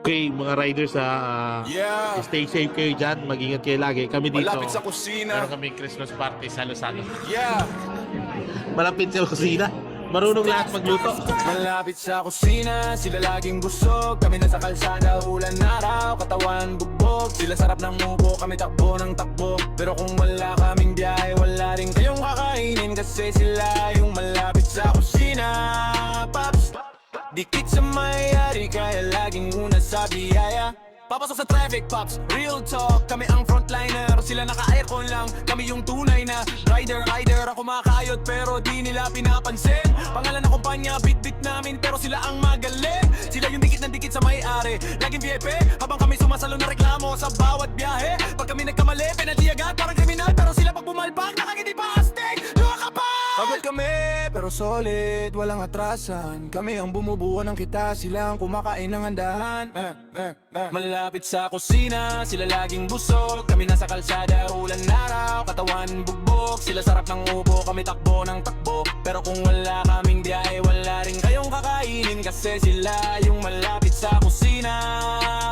Okay, mga riders stay safe kayo dyan. Mag-ingat kayo lagi. Kami dito, Malapit sa kusina. meron kami Christmas party sa Luzano. Yeah. Malapit sa kusina. Marunong lahat magluto. Malapit sa kusina, sila laging busog. Kami nasa kalsada, ulan araw, katawan bugbog. Sila sarap ng mubo, kami takbo ng takbo. Pero kung wala kaming biyahe, wala rin kayong kakainin. Kasi sila yung malapit sa kusina. Pops, dikit sa may-ari, kaya laging una sa biyaya. Papasok sa traffic, Pops, real talk. Kami ang frontliner, sila naka-aircon lang. Kami yung tunay na rider. Ako makayod pero di nila pinapansin. Pangalan ng kumpanya, bit-bit namin pero sila ang magaling. Sila yung dikit ng dikit sa may-ari, laging VIP. Habang kami sumasalo na reklamo sa bawat biyahe. Pag kami nagkamali, penalty agad, parang kriminal. Pero sila pag bumalpak, nakangiti pa astig. Luha ka pa! Pagod kami, pero solid, walang atrasan. Kami ang bumubuo ng kita, sila ang kumakain ng handahan. Malapit sa kusina, sila laging busog. Kami nasa kalsada, ulan araw, katawan bugbog. Sila sarap ng ubo, kami takbo ng takbo. Pero kung wala kaming biyahe, wala rin kayong kakainin. Kasi sila yung malapit sa kusina.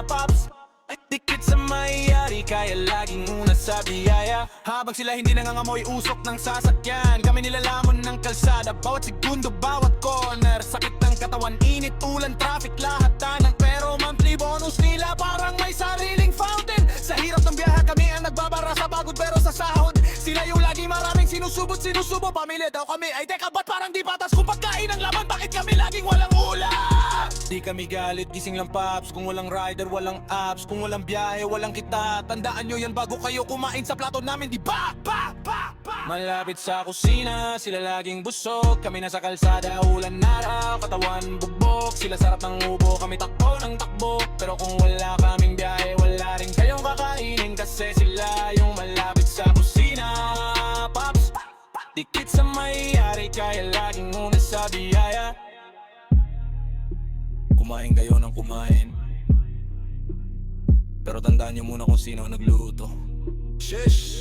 Pops, ay dikit sa may-ari, kaya laging una sa biyaya. Habang sila hindi nangangamoy usok ng sasakyan, kami nilalamon ng kalsada. Bawat segundo, bawat corner, sakit ng katawan, init, ulan, traffic, lahat tanang. Pero monthly bonus nila parang may sariling fountain. Sa hirap ng biyahe kami ang nagbabara sa pagod pero sa sahod sila yung lagi maraming sinusubo. Pamilya daw kami, ay teka ba't parang di patas? Kung pagkain ang laman, bakit kami laging walang ulam? Di kami galit, gising lang Pops. Kung walang rider, walang apps. Kung walang biyahe, walang kita. Tandaan nyo yan bago kayo kumain sa plato namin, di ba? Malapit sa kusina, sila laging busog. Kami nasa kalsada, ulan araw, katawan bugbog. Sila sarap ng ubo, kami takbo ng takbo. Pero kung wala kaming biyahe, wala rin kayong kakainin. Kasi sila yung malapit sa kusina. Pops, dikit sa may-ari, kaya laging una sa biyaya. Kumain kayo ng kumain, pero tandaan nyo muna kung sino ang nagluto. Shish!